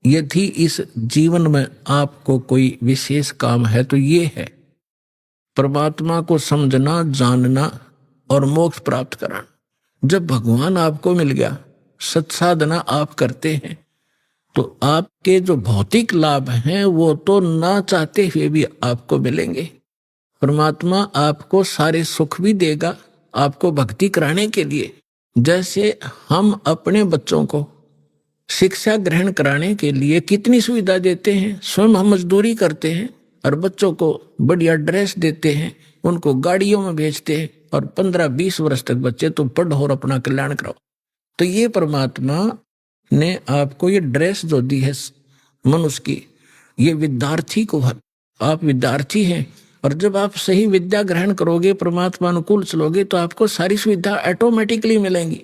यदि इस जीवन में आपको कोई विशेष काम है तो ये है परमात्मा को समझना, जानना और मोक्ष प्राप्त कराना। जब भगवान आपको मिल गया, सत्साधना आप करते हैं, तो आपके जो भौतिक लाभ हैं वो तो ना चाहते हुए भी आपको मिलेंगे। परमात्मा आपको सारे सुख भी देगा आपको भक्ति कराने के लिए। जैसे हम अपने बच्चों को शिक्षा ग्रहण कराने के लिए कितनी सुविधा देते हैं, स्वयं हम मजदूरी करते हैं और बच्चों को बढ़िया ड्रेस देते हैं, उनको गाड़ियों में भेजते हैं और 15-20 वर्ष तक बच्चे तो पढ़ो और अपना कल्याण कराओ। तो ये परमात्मा ने आपको ये ड्रेस जो दी है मनुष्य की, ये विद्यार्थी को, आप विद्यार्थी हैं और जब आप सही विद्या ग्रहण करोगे, परमात्मा अनुकूल चलोगे, तो आपको सारी सुविधा ऑटोमेटिकली मिलेंगी।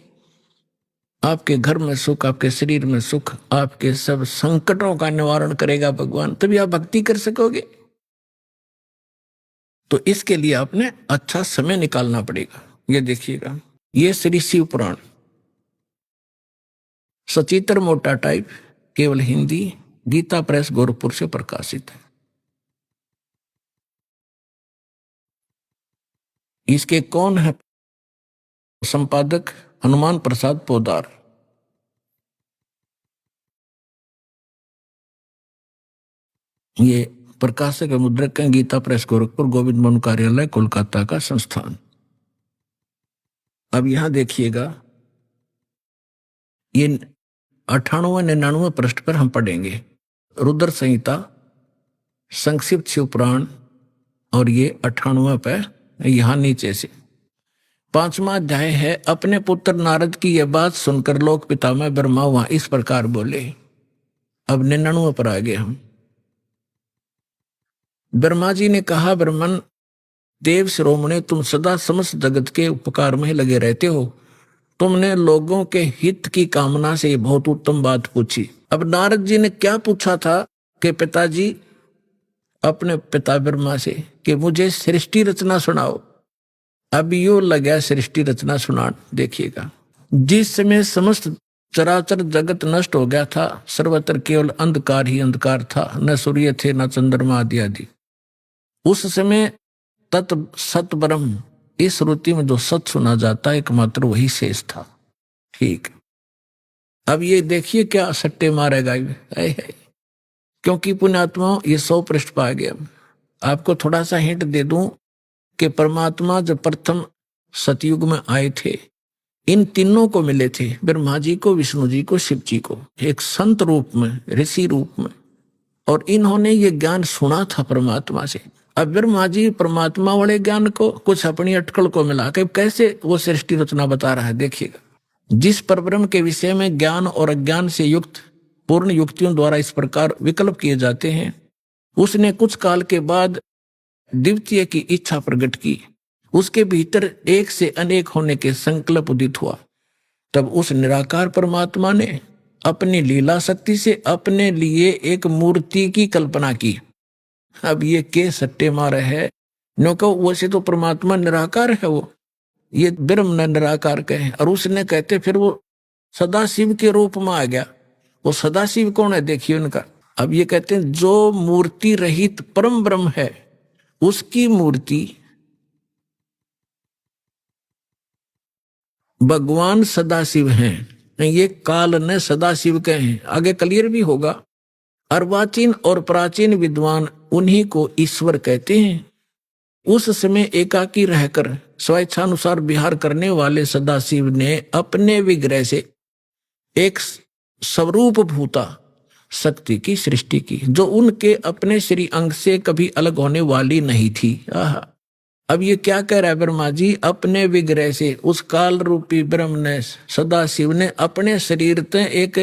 आपके घर में सुख, आपके शरीर में सुख, आपके सब संकटों का निवारण करेगा भगवान, तभी आप भक्ति कर सकोगे। तो इसके लिए आपने अच्छा समय निकालना पड़ेगा। ये देखिएगा, ये श्री शिव पुराण सचित्र मोटा टाइप, केवल हिंदी, गीता प्रेस गोरखपुर से प्रकाशित है। इसके कौन है संपादक? हनुमान प्रसाद पोदार। ये प्रकाशक मुद्रक है गीता प्रेस गोरखपुर, गोविंद मनु कार्यालय कोलकाता का संस्थान। अब यहां देखिएगा, ये 98-99 पृष्ठ पर हम पढ़ेंगे रुद्र संहिता, संक्षिप्त शिव पुराण, और ये 98 पे यहां नीचे से 5वां अध्याय है। अपने पुत्र नारद की यह बात सुनकर लोक पितामह ब्रह्मा वहां इस प्रकार बोले। अब 99 पर आ गए हम। ब्रह्मा जी ने कहा, ब्रह्मन देव शिरोमणि, तुम सदा समस्त जगत के उपकार में लगे रहते हो। तुमने लोगों के हित की कामना से बहुत उत्तम बात पूछी। अब नारद जी ने क्या पूछा था कि पिताजी, अपने पिता ब्रह्मा से, कि मुझे सृष्टि रचना सुनाओ। अब यो लगा सृष्टि रचना सुना। देखिएगा, जिस समय समस्त चराचर जगत नष्ट हो गया था, सर्वत्र केवल अंधकार ही अंधकार था, न सूर्य थे न चंद्रमा आदि आदि, उस समय तत् सत ब्रह्म, इस श्रुति में जो सत सुना जाता है एकमात्र वही शेष था। ठीक, अब ये देखिए क्या सट्टे मारेगा है। क्योंकि पुण्यात्मा ये 100 पृष्ठ पा गया। आपको थोड़ा सा हिंट दे दूं कि परमात्मा जब प्रथम सतयुग में आए थे, इन तीनों को मिले थे, ब्रह्मा जी को, विष्णु जी को, शिव जी को, एक संत रूप में, ऋषि रूप में, और इन्होंने ये ज्ञान सुना था परमात्मा से। अब ब्रह्मा जी परमात्मा वाले ज्ञान को कुछ अपनी अटकल को मिला के कैसे वो सृष्टि रचना बता रहा है। देखिएगा, जिस परब्रह्म के विषय में ज्ञान और अज्ञान से युक्त पूर्ण युक्तियों द्वारा इस प्रकार विकल्प किए जाते हैं, उसने कुछ काल के बाद द्वितीय की इच्छा प्रकट की। उसके भीतर एक से अनेक होने के संकल्प उदित हुआ। तब उस निराकार परमात्मा ने अपनी लीला शक्ति से अपने लिए एक मूर्ति की कल्पना की। अब ये के सट्टे मारे है, नो को वैसे तो परमात्मा निराकार है, वो ये ब्रह्म निराकार कहे, और उसने कहते फिर वो सदाशिव के रूप में आ गया। वो सदाशिव कौन है देखिए उनका। अब ये कहते हैं जो मूर्ति रहित परम ब्रह्म है, उसकी मूर्ति भगवान सदाशिव हैं। ये काल ने सदाशिव कहे हैं, आगे क्लियर भी होगा। अर्वाचीन और प्राचीन विद्वान उन्हीं को ईश्वर कहते हैं। उस समय एकाकी रहकर स्वेच्छानुसार विहार करने वाले सदाशिव ने अपने विग्रह से एक स्वरूप भूता शक्ति की सृष्टि की, जो उनके अपने श्री अंग से कभी अलग होने वाली नहीं थी। अब ये क्या कह रहा है ब्रह्मा जी, अपने विग्रह से उस काल रूपी ब्रह्म ने, सदाशिव ने अपने शरीर से एक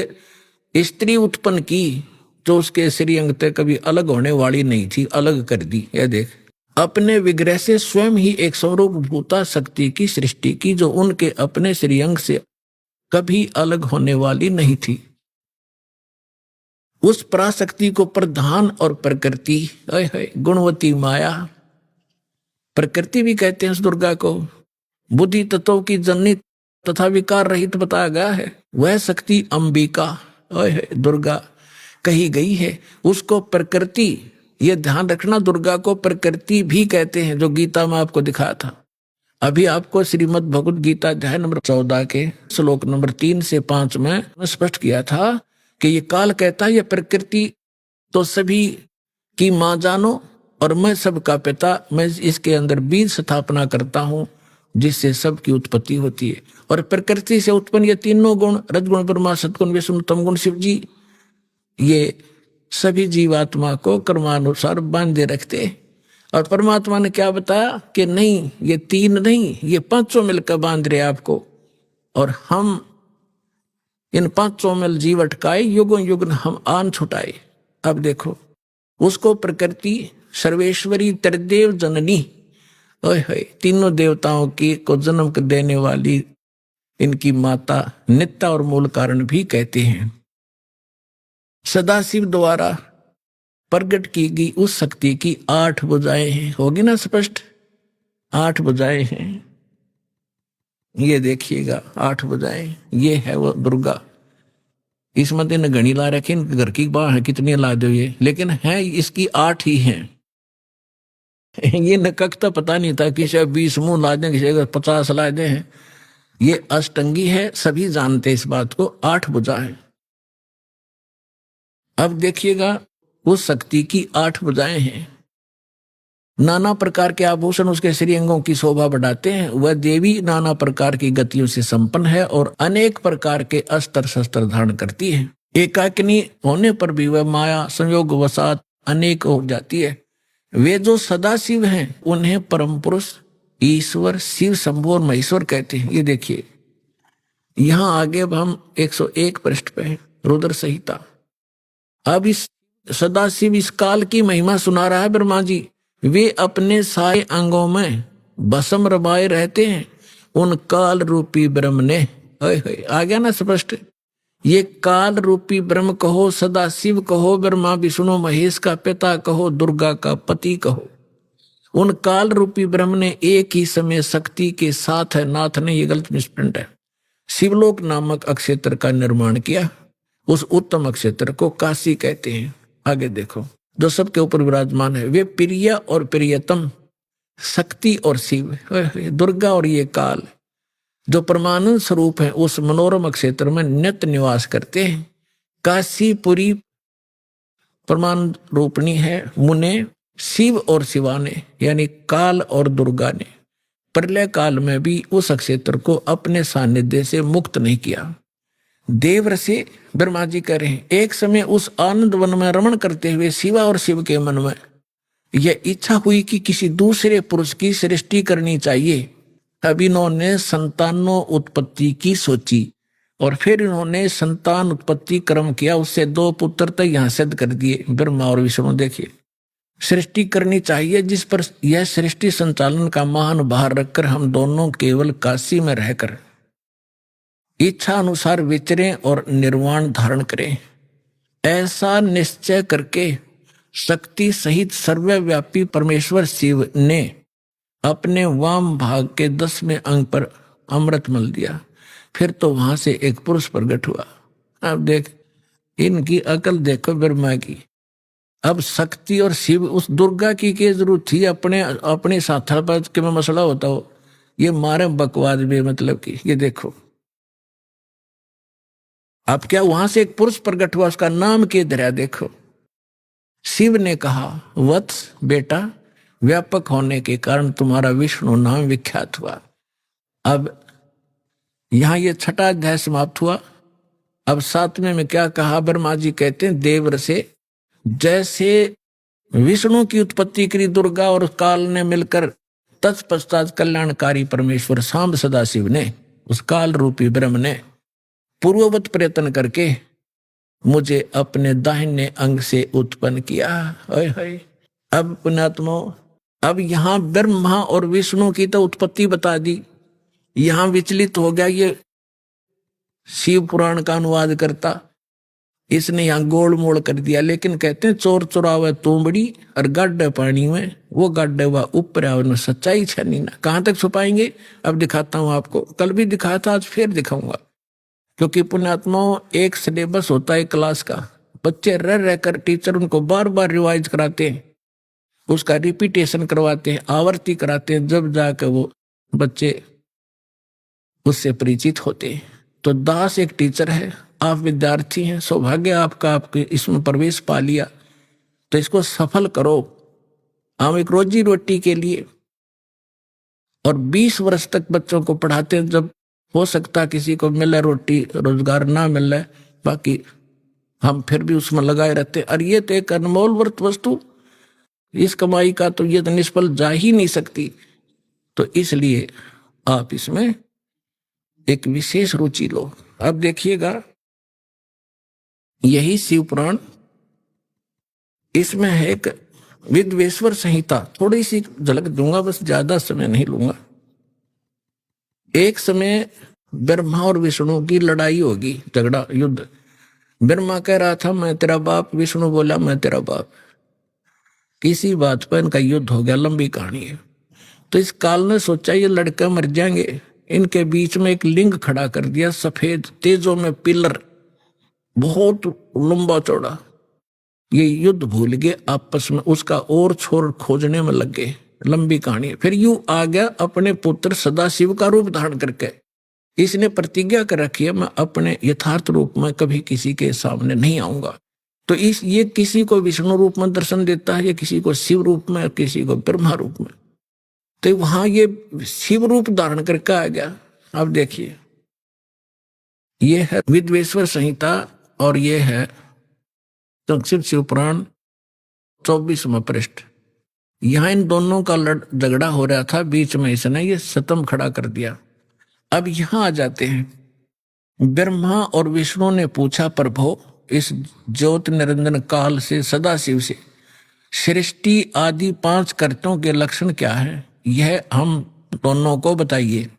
स्त्री उत्पन्न की जो उसके श्री अंग से कभी अलग होने वाली नहीं थी, अलग कर दी। यह देख, अपने विग्रह से स्वयं ही एक स्वरूप भूता शक्ति की सृष्टि की जो उनके अपने श्री अंग से कभी अलग होने वाली नहीं थी। उस पराशक्ति को प्रधान और प्रकृति, गुणवती माया, प्रकृति भी कहते हैं उस दुर्गा को, बुद्धि तत्वों की जननी तथा विकार रहित बताया गया है। वह शक्ति अंबिका दुर्गा कही गई है। उसको प्रकृति, ये ध्यान रखना, दुर्गा को प्रकृति भी कहते हैं, जो गीता में आपको दिखाया था। अभी आपको श्रीमद् भगवद गीता अध्याय नंबर 14 के श्लोक नंबर 3 से 5 में स्पष्ट किया था कि ये काल कहता है, ये प्रकृति तो सभी की माँ जानो और मैं सबका पिता, मैं इसके अंदर बीज स्थापना करता हूं जिससे सबकी उत्पत्ति होती है। और प्रकृति से उत्पन्न ये तीनों गुण, रजगुण ब्रह्मा, सदगुण विष्णु, तमगुण शिव जी, ये सभी जीवात्मा को कर्मानुसार बांधे रखते। और परमात्मा ने क्या बताया कि नहीं, ये तीन नहीं, ये पांचों मिलकर बांध रहे आपको, और हम इन पांचों मिल जीव अटकाए, युगों युग हम आन छुटाए। अब देखो, उसको प्रकृति सर्वेश्वरी त्रिदेव जननी, ओए तीनों देवताओं की को जन्म देने वाली इनकी माता नित्या और मूल कारण भी कहते हैं। सदाशिव द्वारा प्रकट की गई उस शक्ति की 8 भुजाएं हैं। होगी ना स्पष्ट? 8 भुजाएं हैं, ये देखिएगा 8 भुजाएं, ये है वो दुर्गा। इसमें तो घड़ी ला रखे, घर की बाहर कितनी ला दो ये, लेकिन है इसकी 8 ही हैं। ये नकक तो पता नहीं था, किसी 20 मुंह ला दें, किसी 50 ला दे हैं। ये अष्टंगी है, सभी जानते इस बात को, 8 भुजा है। अब देखिएगा, उस शक्ति की 8 भुजाएं हैं। नाना प्रकार के आभूषण उसके श्रीअंगों की शोभा बढ़ाते हैं। वह देवी नाना प्रकार की गतियों से संपन्न है और अनेक प्रकार के अस्त्र शस्त्र धारण करती है। एकाकिनी होने पर भी वह माया संयोग वसात अनेक हो जाती है। वे जो सदाशिव हैं उन्हें परम पुरुष, ईश्वर, शिव, शंभु और महेश्वर कहते हैं। ये देखिए, यहां आगे अब हम 101 पृष्ठ पे हैं, रुद्र संहिता। अब इस सदाशिव इस काल की महिमा सुना रहा है ब्रह्मा जी। वे अपने सारे अंगों में भस्म रमाए रहते हैं। उन काल रूपी ब्रह्म ने, आ गया ना स्पष्ट, ये काल रूपी ब्रह्म कहो, सदाशिव कहो, ब्रह्मा विष्णु महेश का पिता कहो, दुर्गा का पति कहो, उन काल रूपी ब्रह्म ने एक ही समय शक्ति के साथ है, नाथ ने, ये गलत मिसप्रिंट है, शिवलोक नामक अक्षेत्र का निर्माण किया। उस उत्तम अक्षेत्र को काशी कहते हैं। आगे देखो, जो सबके ऊपर विराजमान है, वे प्रिय और प्रियतम, शक्ति और शिव, दुर्गा और ये काल, जो परमानंद स्वरूप है, उस मनोरम क्षेत्र में नित्य निवास करते हैं। काशीपुरी परमानंद रूपणी है। मुने, शिव और शिवा ने, यानी काल और दुर्गा ने प्रलय काल में भी उस क्षेत्र को अपने सानिध्य से मुक्त नहीं किया। देवऋषि ब्रह्मा जी कह रहे हैं, एक समय उस आनंद वन में रमण करते हुए शिवा और शिव के मन में यह इच्छा हुई कि किसी दूसरे पुरुष की सृष्टि करनी चाहिए। अब इन्होंने संतानों उत्पत्ति की सोची और फिर इन्होंने संतान उत्पत्ति कर्म किया। उससे 2 पुत्र तक यहाँ सिद्ध कर दिए, ब्रह्मा और विष्णु। देखिए, सृष्टि करनी चाहिए जिस पर यह सृष्टि संचालन का महान भार रखकर हम दोनों केवल काशी में रहकर इच्छा अनुसार विचरें और निर्वाण धारण करें। ऐसा निश्चय करके शक्ति सहित सर्वव्यापी परमेश्वर शिव ने अपने वाम भाग के 10वें अंग पर अमृत मल दिया। फिर तो वहां से एक पुरुष प्रकट हुआ। अब देख, इनकी अकल देखो ब्रह्मा की। अब शक्ति और शिव, उस दुर्गा की क्या जरूरत थी अपने साथल पर के में मसला होता हो, ये मारे बकवाद में, मतलब की। ये देखो, अब क्या वहां से एक पुरुष प्रकट हुआ, उसका नाम के धरा देखो। शिव ने कहा, वत्स बेटा, व्यापक होने के कारण तुम्हारा विष्णु नाम विख्यात हुआ। अब यहां ये 6ठा अध्याय समाप्त हुआ। अब 7वें में क्या कहा ब्रह्मा जी कहते हैं, देवर से जैसे विष्णु की उत्पत्ति करी दुर्गा और काल ने मिलकर, तत्पश्चात कल्याणकारी परमेश्वर सांब सदाशिव ने, उस काल रूपी ब्रह्म ने पूर्ववत प्रयत्न करके मुझे अपने दाहिने अंग से उत्पन्न किया। अब पुण्यात्मो, अब यहां ब्रह्मा और विष्णु की तो उत्पत्ति बता दी, यहां विचलित हो गया ये शिव पुराण का अनुवाद करता, इसने यहां गोल मोड़ कर दिया। लेकिन कहते हैं, चोर चुरावे तोमड़ी और गाड्डे पानी में, वो गाड्डे हुआ ऊपर सच्चाई छनी ना। कहां तक छुपाएंगे? अब दिखाता हूं आपको, कल भी दिखाया था, आज फिर दिखाऊंगा। क्योंकि पुण्यात्माओं, एक सिलेबस होता है क्लास का, बच्चे रह रहकर टीचर उनको बार बार रिवाइज कराते हैं, उसका रिपीटेशन करवाते हैं, आवर्ती कराते हैं, जब जाकर वो बच्चे उससे परिचित होते हैं। तो दास एक टीचर है, आप विद्यार्थी हैं, सौभाग्य आपका, आपके इसमें प्रवेश पा लिया, तो इसको सफल करो। हम एक रोजी रोटी के लिए और 20 वर्ष तक बच्चों को पढ़ाते हैं, जब हो सकता किसी को मिले रोटी रोजगार ना मिले, बाकी हम फिर भी उसमें लगाए रहते। और ये तो एक अनमोल वर्त वस्तु, इस कमाई का तो ये तो निष्फल जा ही नहीं सकती। तो इसलिए आप इसमें एक विशेष रुचि लो। अब देखिएगा, यही शिव पुराण, इसमें है एक विद्वेश्वर संहिता, थोड़ी सी झलक दूंगा, बस ज्यादा समय नहीं लूंगा। एक समय ब्रह्मा और विष्णु की लड़ाई होगी, झगड़ा, युद्ध। ब्रह्मा कह रहा था मैं तेरा बाप, विष्णु बोला मैं तेरा बाप। किसी बात पर इनका युद्ध हो गया, लंबी कहानी है। तो इस काल ने सोचा ये लड़के मर जाएंगे, इनके बीच में एक लिंग खड़ा कर दिया, सफेद तेजों में पिलर, बहुत लंबा चौड़ा। ये युद्ध भूल गए आपस में, उसका और छोर खोजने में लग गए। लंबी कहानी है। फिर यूं आ गया अपने पुत्र सदाशिव का रूप धारण करके। इसने प्रतिज्ञा कर रखी है मैं अपने यथार्थ रूप में कभी किसी के सामने नहीं आऊंगा। तो ये किसी को विष्णु रूप में दर्शन देता है, या किसी को शिव रूप में, किसी को ब्रह्मा रूप में। तो वहां ये शिव रूप धारण करके आ गया। अब देखिए, ये है विद्वेश्वर संहिता और ये है संक्षिप्त शिव पुराण 24वां पृष्ठ। यहां इन दोनों का झगड़ा हो रहा था, बीच में इसने ये सतम खड़ा कर दिया। अब यहां आ जाते हैं। ब्रह्मा और विष्णु ने पूछा प्रभु, इस ज्योत निरंजन काल से सदाशिव से सृष्टि आदि 5 कर्तों के लक्षण क्या है, यह हम दोनों को बताइए।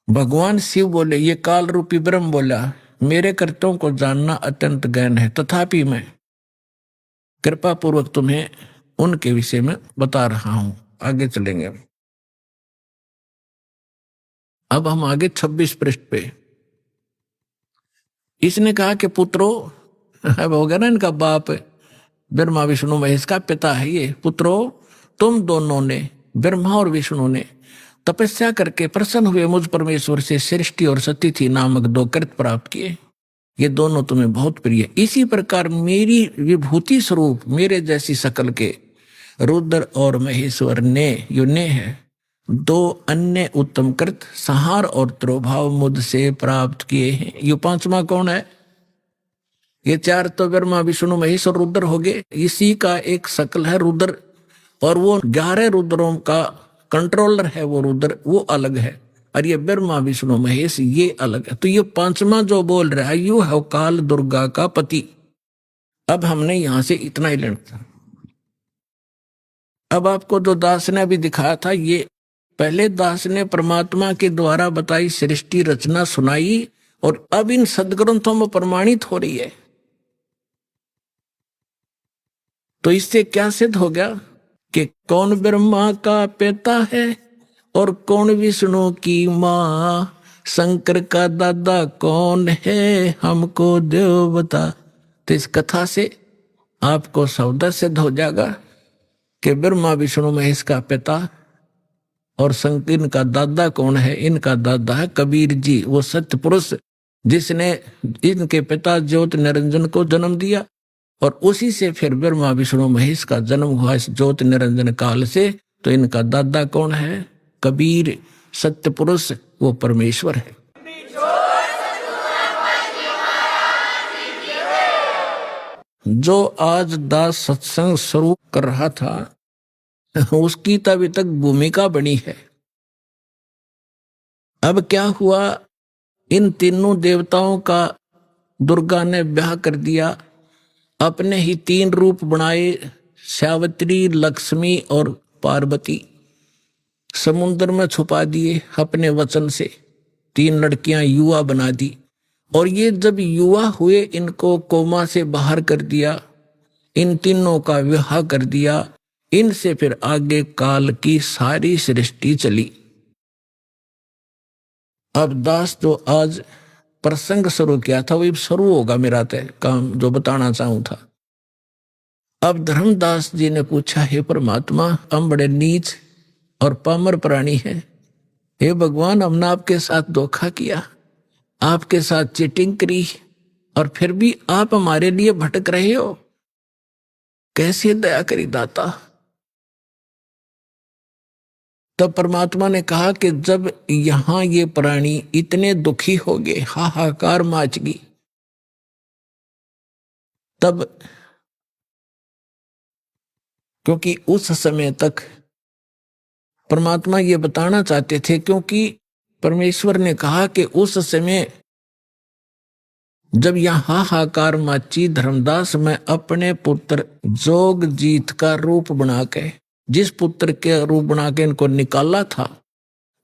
भगवान शिव बोले, ये काल रूपी ब्रह्म बोला, मेरे कर्तों को जानना अत्यंत गहन है, तथापि मैं कृपा पूर्वक तुम्हें उनके विषय में बता रहा हूं। आगे चलेंगे। अब हम आगे 26 पृष्ठ पे। इसने कहा कि पुत्रों, अब हो गया ना इनका बाप ब्रह्मा विष्णु महेश का पिता है ये। पुत्रों, तुम दोनों ने, ब्रह्मा और विष्णु ने तपस्या करके प्रसन्न हुए मुझ परमेश्वर से सृष्टि और सतिथि नामक 2 कृत प्राप्त किए। ये दोनों तुम्हें बहुत प्रिय। इसी प्रकार मेरी विभूति स्वरूप मेरे जैसी शकल के रुद्र और महेश्वर ने, यो ने है, 2 अन्य उत्तम कृत संहार और त्रोभाव मुझसे प्राप्त किए हैं। यो 5वां कौन है? ये 4 तो ब्रह्मा विष्णु महेश और रुद्र हो गए। इसी का एक शकल है रुद्र, और वो 11 रुद्रों का कंट्रोलर है वो रुद्र, वो अलग है। और ये ब्रह्मा विष्णु महेश ये अलग है। तो ये 5वां जो बोल रहा है यू है काल दुर्गा का पति। अब हमने यहां से इतना ही लेना। अब आपको जो दास ने अभी दिखाया था, ये पहले दास ने परमात्मा के द्वारा बताई सृष्टि रचना सुनाई, और अब इन सदग्रंथों में प्रमाणित हो रही है। तो इससे क्या सिद्ध हो गया कि कौन ब्रह्मा का पिता है और कौन विष्णु की माँ, शंकर का दादा कौन है, हमको देव बता। तो इस कथा से आपको सौदा सिद्ध हो जाएगा कि ब्रह्मा विष्णु महेश का पिता और शंकर, इनका दादा कौन है? इनका दादा है कबीर जी, वो सत्य पुरुष जिसने इनके पिता ज्योत निरंजन को जन्म दिया, और उसी से फिर ब्रह्मा विष्णु महेश का जन्म हुआ इस ज्योत निरंजन काल से। तो इनका दादा कौन है? कबीर, सत्य पुरुष, वो परमेश्वर है। जो आज दास सत्संग शुरू कर रहा था उसकी तो अभी तक भूमिका बनी है। अब क्या हुआ, इन तीनों देवताओं का दुर्गा ने ब्याह कर दिया, अपने ही 3 रूप बनाए, सावित्री, लक्ष्मी और पार्वती। समुद्र में छुपा दिए अपने वचन से। 3 लड़कियां युवा बना दी, और ये जब युवा हुए इनको कोमा से बाहर कर दिया, इन तीनों का विवाह कर दिया। इनसे फिर आगे काल की सारी सृष्टि चली। अब दास तो आज प्रसंग शुरू किया था वही शुरू होगा मेरा तय काम जो बताना चाहूं था। अब धर्मदास जी ने पूछा, हे परमात्मा, हम बड़े नीच और पामर प्राणी हैं। हे भगवान, हमने आपके साथ धोखा किया, आपके साथ चीटिंग करी, और फिर भी आप हमारे लिए भटक रहे हो। कैसे दया करी दाता। तब परमात्मा ने कहा कि जब यहां ये प्राणी इतने दुखी हो गए, हाहाकार माच गई, तब क्योंकि उस समय तक परमात्मा ये बताना चाहते थे, क्योंकि परमेश्वर ने कहा कि उस समय जब यहां हाहाकार माची, धर्मदास मैं अपने पुत्र जोगजीत का रूप बना के, जिस पुत्र के रूप बना के इनको निकाला था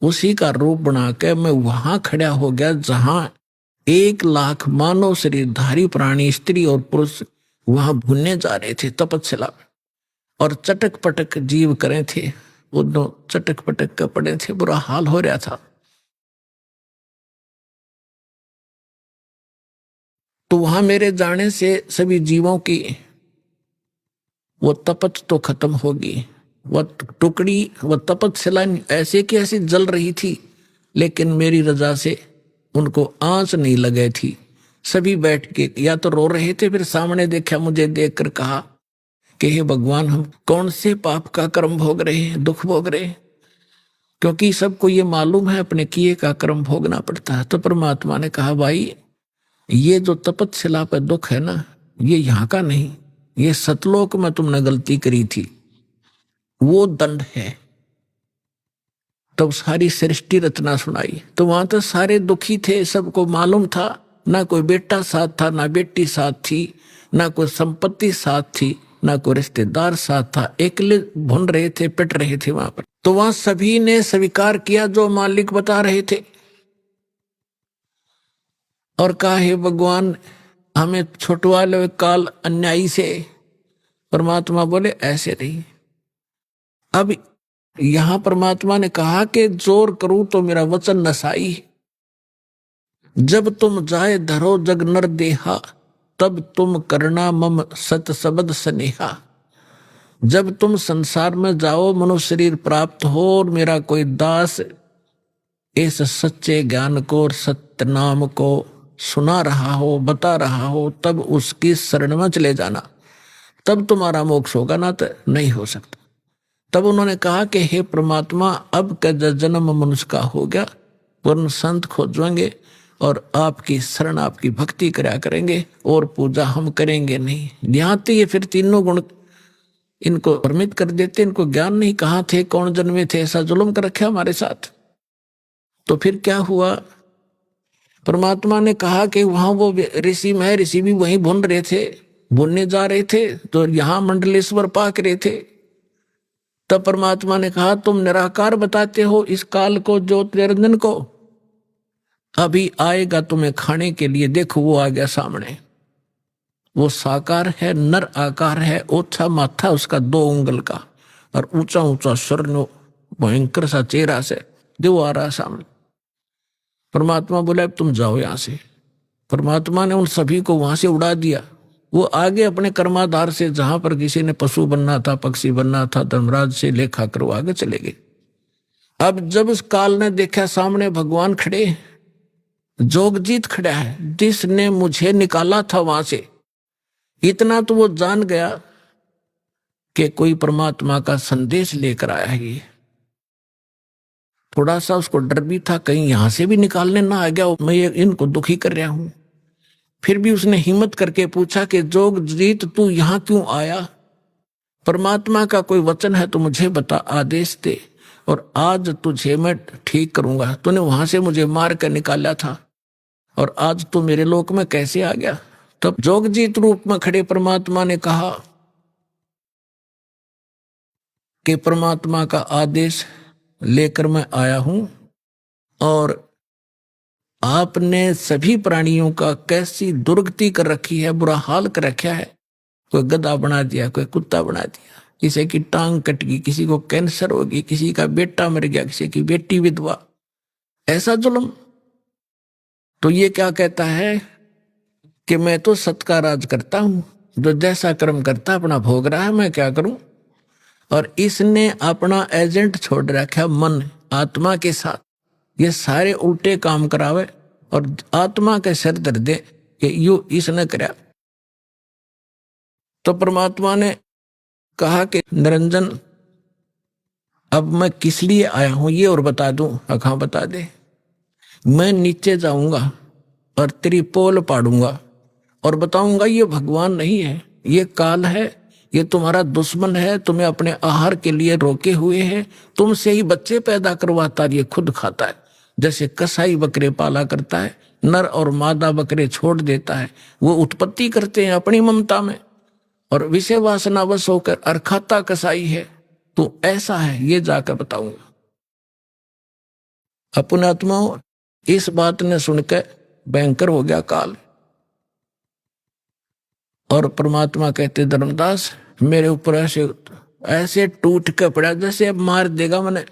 उसी का रूप बना के मैं वहां खड़ा हो गया जहां 1,00,000 मानव शरीरधारी प्राणी, स्त्री और पुरुष वहां भूनने जा रहे थे तपस्या, और चटक पटक जीव करे थे, वो दो चटक पटक कर पड़े थे, बुरा हाल हो रहा था। तो वहां मेरे जाने से सभी जीवों की वो तपत तो खत्म होगी। वह टुकड़ी, वह तपस्या ऐसे की ऐसी जल रही थी, लेकिन मेरी रजा से उनको आंच नहीं लगे थी। सभी बैठ के या तो रो रहे थे, फिर सामने देखा, मुझे देखकर कहा कि हे भगवान, हम कौन से पाप का कर्म भोग रहे हैं, दुख भोग रहे हैं, क्योंकि सबको ये मालूम है अपने किए का कर्म भोगना पड़ता है। तो परमात्मा ने कहा, भाई ये जो तपस्या पर दुख है ना, ये यहाँ का नहीं, ये सतलोक में तुमने गलती करी थी, वो दंड है। तब सारी सृष्टि रचना सुनाई। तो वहां तो सारे दुखी थे, सबको मालूम था, ना कोई बेटा साथ था, ना बेटी साथ थी, ना कोई संपत्ति साथ थी, ना कोई रिश्तेदार साथ था, अकेले भुन रहे थे, पिट रहे थे वहां पर। तो वहां सभी ने स्वीकार किया जो मालिक बता रहे थे, और कहा, हे भगवान, हमें छुटवा लो काल अन्यायी से। परमात्मा बोले, ऐसे नहीं। अब यहां परमात्मा ने कहा कि जोर करूं तो मेरा वचन नसाई, जब तुम जाए धरो जग नर देहा, तब तुम करना मम सत सबद स्नेहा। जब तुम संसार में जाओ, मनुष्य शरीर प्राप्त हो, और मेरा कोई दास इस सच्चे ज्ञान को और सत्य नाम को सुना रहा हो, बता रहा हो, तब उसकी शरण में चले जाना, तब तुम्हारा मोक्ष होगा, ना तो नहीं हो सकता। तब उन्होंने कहा कि हे परमात्मा, अब का जन्म मनुष्य का हो गया, वर्ण संत खोजेंगे और आपकी शरण, आपकी भक्ति करा करेंगे, और पूजा हम करेंगे नहीं। यहाँ तो ये फिर तीनों गुण इनको परमित कर देते, इनको ज्ञान नहीं, कहाँ थे, कौन जन्मे थे, ऐसा जुल्म कर रखा हमारे साथ। तो फिर क्या हुआ, परमात्मा ने कहा कि वहां वो ऋषि में, ऋषि भी वहीं भुन रहे थे, भुनने जा रहे थे, तो यहां मंडलेश्वर पाक रहे थे। तब परमात्मा ने कहा, तुम निराकार बताते हो इस काल को, ज्योत निरंजन को, अभी आएगा तुम्हें खाने के लिए। देखो वो आ गया सामने, वो साकार है, नर आकार है, ओछा माथा उसका 2 उंगल का, और ऊंचा ऊंचा स्वर्ण भयंकर सा चेहरा से देव आ रहा सामने। परमात्मा बोला, अब तुम जाओ यहां से। परमात्मा ने उन सभी को वहां से उड़ा दिया। वो आगे अपने कर्माधार से, जहां पर किसी ने पशु बनना था, पक्षी बनना था, धर्मराज से लेखा कर वो आगे चले गए। अब जब उस काल ने देखा सामने भगवान खड़े, जोगजीत खड़ा है, जिसने मुझे निकाला था वहां से, इतना तो वो जान गया कि कोई परमात्मा का संदेश लेकर आया है। ये थोड़ा सा उसको डर भी था, कहीं यहां से भी निकालने ना आ गया, मैं ये इनको दुखी कर रहा हूं। फिर भी उसने हिम्मत करके पूछा कि जोगजीत, तू यहां क्यों आया? परमात्मा का कोई वचन है तो मुझे बता, आदेश दे, और आज तुझे मैं ठीक करूंगा। तूने वहां से मुझे मार कर निकाला था, और आज तू मेरे लोक में कैसे आ गया? तब जोगजीत रूप में खड़े परमात्मा ने कहा कि परमात्मा का आदेश लेकर मैं आया हूं, और आपने सभी प्राणियों का कैसी दुर्गति कर रखी है, बुरा हाल कर रखा है। कोई गधा बना दिया, कोई कुत्ता बना दिया, किसी की टांग कट गई, किसी को कैंसर हो गई, किसी का बेटा मर गया, किसी की बेटी विधवा। ऐसा जुल्म तो ये क्या कहता है कि मैं तो सत का राज करता हूं, जो जैसा कर्म करता अपना भोग रहा है, मैं क्या करूं। और इसने अपना एजेंट छोड़ रखा मन आत्मा के साथ, ये सारे उल्टे काम करावे और आत्मा के सिर दर दे कि यू इसने कराया। तो परमात्मा ने कहा कि निरंजन अब मैं किस लिए आया हूं ये और बता दूं। हाँ बता दे। मैं नीचे जाऊंगा और तेरी पोल पाड़ूंगा और बताऊंगा ये भगवान नहीं है, ये काल है, ये तुम्हारा दुश्मन है, तुम्हें अपने आहार के लिए रोके हुए है, तुमसे ही बच्चे पैदा करवाता है, ये खुद खाता है। जैसे कसाई बकरे पाला करता है, नर और मादा बकरे छोड़ देता है, वो उत्पत्ति करते हैं अपनी ममता में और विषय वासनावश होकर, और खाता कसाई है। तो ऐसा है, ये जाकर बताऊंगा। अपने आत्माओं, इस बात ने सुनकर भयंकर हो गया काल। और परमात्मा कहते धर्मदास मेरे ऊपर ऐसे ऐसे टूट के पड़ा जैसे अब मार देगा मैंने।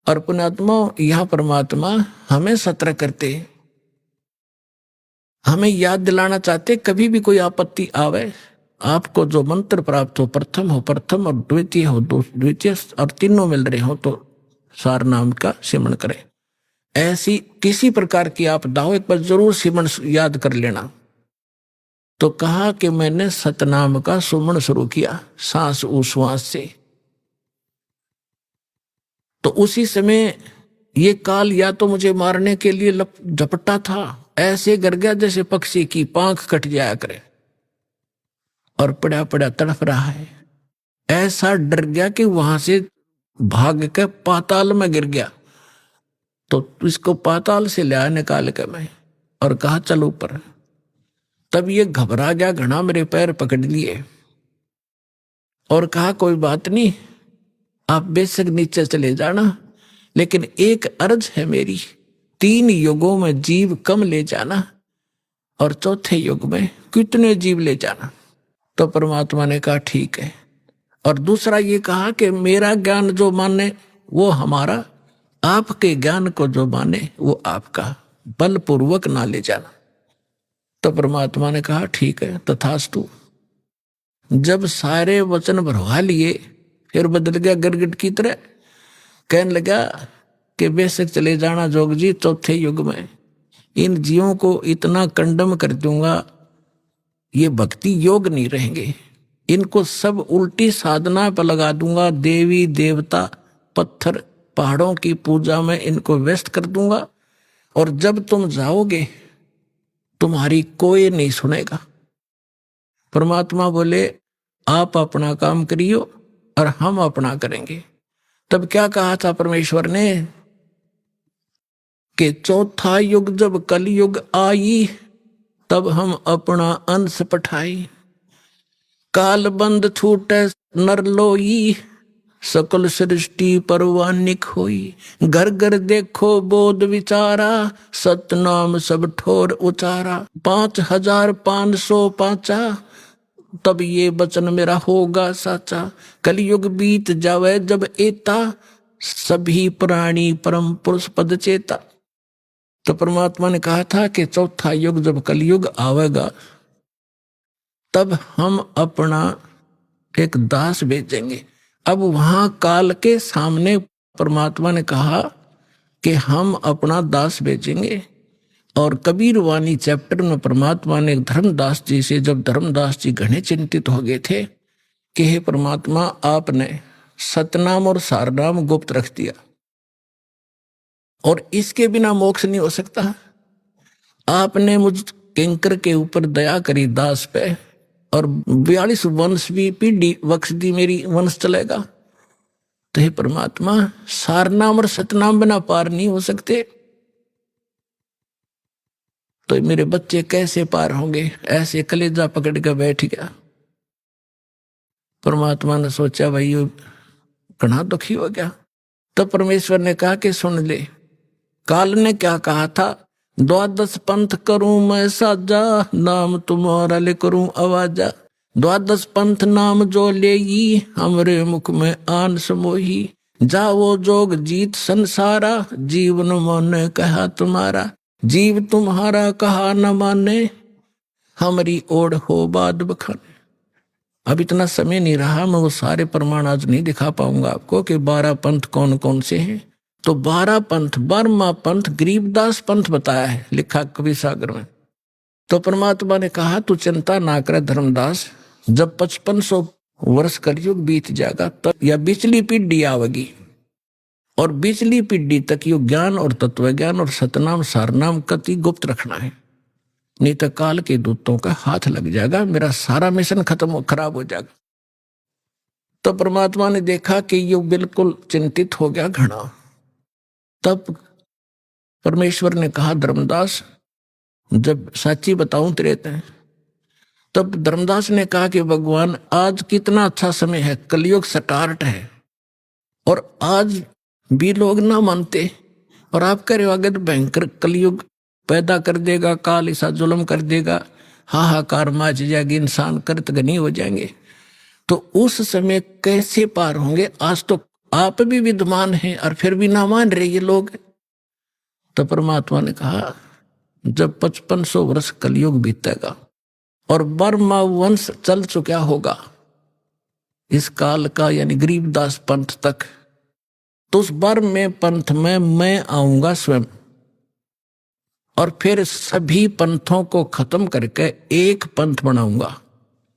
और पुण्यात्मा यह परमात्मा हमें सतर्क करते, हमें याद दिलाना चाहते, कभी भी कोई आपत्ति आवे, आपको जो मंत्र प्राप्त हो, प्रथम हो प्रथम और द्वितीय हो द्वितीय और तीनों मिल रहे हो, तो सार नाम का सिमरण करें। ऐसी किसी प्रकार की आपदा हो, एक बार जरूर सिमरण याद कर लेना। तो कहा कि मैंने सतनाम का सुमन शुरू किया सांस उश्वास से। तो उसी समय ये काल या तो मुझे मारने के लिए झपटा था, ऐसे गिर गया जैसे पक्षी की पांख कट जाया करे और पड़ा पड़ा तड़फ रहा है। ऐसा डर गया कि वहां से भाग के पाताल में गिर गया। तो इसको पाताल से लिया निकाल के मैं और कहा चल ऊपर। तब ये घबरा गया घना, मेरे पैर पकड़ लिए और कहा कोई बात नहीं, आप बेशक नीचे चले जाना, लेकिन एक अर्ज है मेरी, 3 युगों में जीव कम ले जाना और चौथे युग में कितने जीव ले जाना। तो परमात्मा ने कहा ठीक है। और दूसरा ये कहा कि मेरा ज्ञान जो माने वो हमारा, आपके ज्ञान को जो माने वो आपका, बलपूर्वक ना ले जाना। तो परमात्मा ने कहा ठीक है तथास्तु। जब सारे वचन भरवा लिए फिर बदल गया गिरगिट की तरह, कहने लगा कि बेशक चले जाना जोग जी, चौथे युग में इन जीवों को इतना कंडम कर दूंगा, ये भक्ति योग नहीं रहेंगे, इनको सब उल्टी साधना पर लगा दूंगा, देवी देवता पत्थर पहाड़ों की पूजा में इनको व्यस्त कर दूंगा। और जब तुम जाओगे तुम्हारी कोई नहीं सुनेगा। परमात्मा बोले आप अपना काम करियो और हम अपना करेंगे। तब क्या कहा था परमेश्वर ने कि चौथा युग जब कलयुग आई, तब हम अपना अंश पठाई, काल बंद छूटे नर लोई, सकल सृष्टि परवानिक होई, घर घर देखो बोध विचारा, सतनाम सब ठोर उचारा, 5505 तब ये वचन मेरा होगा साचा, कलयुग बीत जावे जब एता, सभी प्राणी परम पुरुष पद चेता। तो परमात्मा ने कहा था कि चौथा युग जब कलयुग आवेगा तब हम अपना एक दास भेजेंगे। अब वहां काल के सामने परमात्मा ने कहा कि हम अपना दास भेजेंगे। और कबीर वाणी चैप्टर में परमात्मा ने धर्मदास जी से, जब धर्मदास जी घने चिंतित हो गए थे कि हे परमात्मा आपने सतनाम और सारनाम गुप्त रख दिया और इसके बिना मोक्ष नहीं हो सकता, आपने मुझ किंकर के ऊपर दया करी दास पे और 42 वंश भी पीढ़ी बख्श दी, मेरी वंश चलेगा। तो हे परमात्मा सारनाम और सतनाम बिना पार नहीं हो सकते, तो मेरे बच्चे कैसे पार होंगे। ऐसे कलेजा पकड़ कर बैठ गया। परमात्मा ने सोचा भाई ये घना दुखी हो गया। तो परमेश्वर ने कहा कि सुन ले, काल ने क्या कहा था, 12 पंथ करूं मैं साजा, नाम तुम्हारा ले करूं आवाजा, 12 पंथ नाम जो ले हमरे मुख में आन समोही, जाओ जोग जीत संसारा, जीवन मन कहा तुम्हारा, जीव तुम्हारा कहा न माने, हमारी ओढ़ हो बाद बखाने। अब इतना समय नहीं रहा, मैं वो सारे प्रमाण आज नहीं दिखा पाऊंगा आपको कि 12 पंथ कौन कौन से हैं। तो 12 पंथ, 12वां पंथ गरीबदास पंथ बताया है, लिखा कवि सागर में। तो परमात्मा ने कहा तू चिंता ना करे धर्मदास, जब 5500 वर्ष कलयुग बीत जाएगा तब या बिचली पीढ़ी आवेगी, और बिचली पीढ़ी तक यो ज्ञान और तत्व ज्ञान और सतनाम सारनाम कति गुप्त रखना है, नहीं तो काल के दूतों का हाथ लग जाएगा, मेरा सारा मिशन खराब हो जाएगा। तो परमात्मा ने देखा कि यो बिल्कुल चिंतित हो गया घना। तब परमेश्वर ने कहा धर्मदास जब साची बताऊं तेरे ते। तब धर्मदास ने कहा कि भगवान आज कितना अच्छा समय है, कलयुग स्टार्ट है और आज भी लोग ना मानते, और आप कह रहे हो आगे तो भयंकर कलयुग पैदा कर देगा, काल ऐसा जुल्म कर देगा, हाहाकार मच जाएगी, इंसान कृतघ्नी हो जाएंगे। तो उस समय कैसे पार होंगे? आज तो आप भी विद्वान हैं और फिर भी ना मान रहे ये लोग। तो परमात्मा ने कहा जब 5500 वर्ष कलयुग बीतेगा और बर्मा वंश चल चुका होगा इस काल का, यानी गरीबदास पंथ तक, तो उस बर्म में पंथ में मैं आऊंगा स्वयं, और फिर सभी पंथों को खत्म करके एक पंथ बनाऊंगा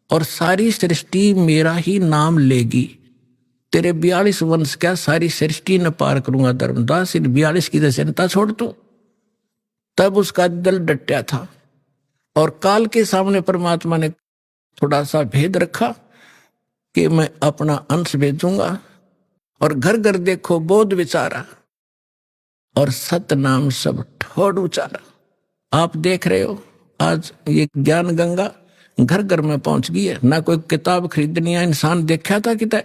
और सारी सृष्टि मेरा ही नाम लेगी। तेरे 42 वंश क्या सारी सृष्टि न पार करूंगा धर्मदास, इन 42 की तो चिंता छोड़ तू। तब उसका दिल डटा था और काल के सामने परमात्मा ने थोड़ा सा भेद रखा कि मैं अपना अंश भेजूंगा, और घर घर देखो बोध विचारा और सत नाम सब ठोड़ उचारा। आप देख रहे हो आज ये ज्ञान गंगा घर घर में पहुंच गई है। ना कोई किताब खरीदनी है, इंसान देखा था कितना,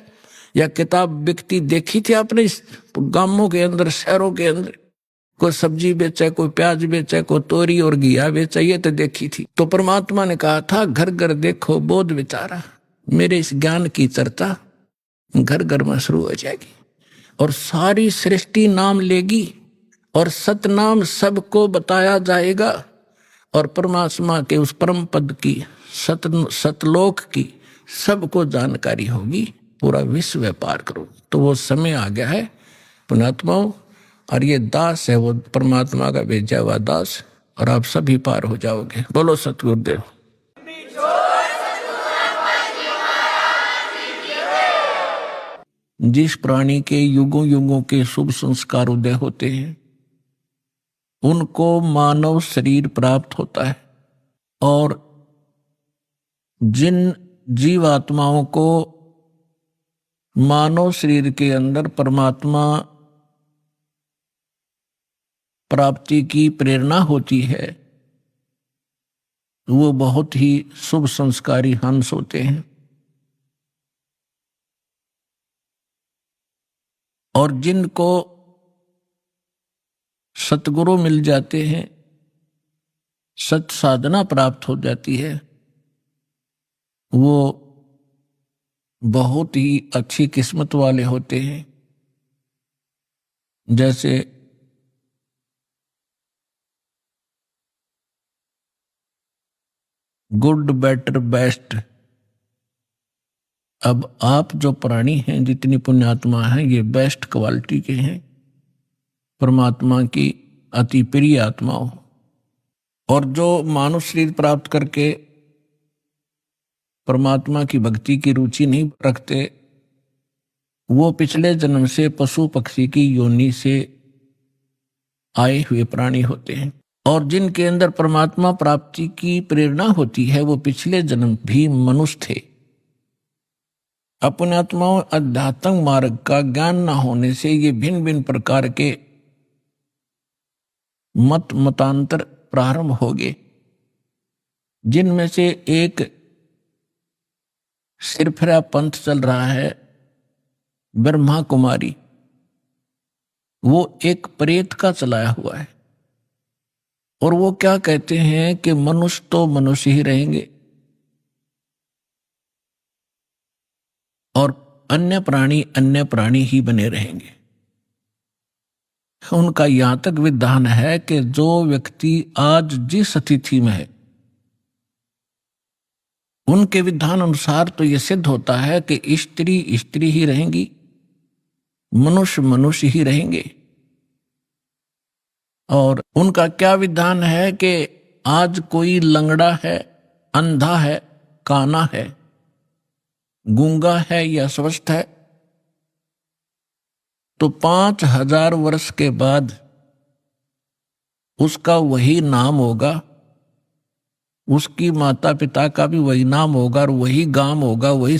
या किताब बिकती देखी थी आपने गांवों के अंदर, शहरों के अंदर? कोई सब्जी बेचे, कोई प्याज बेचे, कोई तोरी और घिया बेचे, ये तो देखी थी। तो परमात्मा ने कहा था घर घर देखो बोध विचारा, मेरे इस ज्ञान की चर्चा घर घर में शुरू हो जाएगी और सारी सृष्टि नाम लेगी और सतनाम सबको बताया जाएगा, और परमात्मा के उस परम पद की सतलोक की सबको जानकारी होगी, पूरा विश्व व्यापार करो। तो वो समय आ गया है पुणात्माओं, और ये दास है वो परमात्मा का भेजा हुआ दास, और आप सभी पार हो जाओगे। बोलो सतगुरुदेव। जिस प्राणी के युगों युगों के शुभ संस्कार उदय होते हैं उनको मानव शरीर प्राप्त होता है, और जिन जीवात्माओं को मानव शरीर के अंदर परमात्मा प्राप्ति की प्रेरणा होती है वो बहुत ही शुभ संस्कारी हंस होते हैं, और जिनको सतगुरु मिल जाते हैं, सत साधना प्राप्त हो जाती है, वो बहुत ही अच्छी किस्मत वाले होते हैं। जैसे गुड बेटर बेस्ट। अब आप जो प्राणी हैं, जितनी पुण्यात्मा हैं, ये बेस्ट क्वालिटी के हैं, परमात्मा की अति प्रिय आत्माओं। और जो मानव शरीर प्राप्त करके परमात्मा की भक्ति की रुचि नहीं रखते, वो पिछले जन्म से पशु पक्षी की योनि से आए हुए प्राणी होते हैं। और जिनके अंदर परमात्मा प्राप्ति की प्रेरणा होती है वो पिछले जन्म भी मनुष्य थे। अपने आत्माओं अध्यात्म मार्ग का ज्ञान न होने से ये भिन्न भिन्न प्रकार के मतांतर प्रारंभ हो गए, जिनमें से एक सिरफिरा पंथ चल रहा है ब्रह्मा कुमारी, वो एक प्रेत का चलाया हुआ है, और वो क्या कहते हैं कि मनुष्य तो मनुष्य ही रहेंगे और अन्य प्राणी ही बने रहेंगे। उनका यहां तक विधान है कि जो व्यक्ति आज जिस तिथि में है, उनके विधान अनुसार तो यह सिद्ध होता है कि स्त्री स्त्री ही रहेंगी, मनुष्य मनुष्य ही रहेंगे। और उनका क्या विधान है कि आज कोई लंगड़ा है, अंधा है, काना है, गूंगा है या स्वस्थ है, तो 5000 वर्ष के बाद उसका वही नाम होगा, उसकी माता पिता का भी वही नाम होगा और वही गांव होगा, वही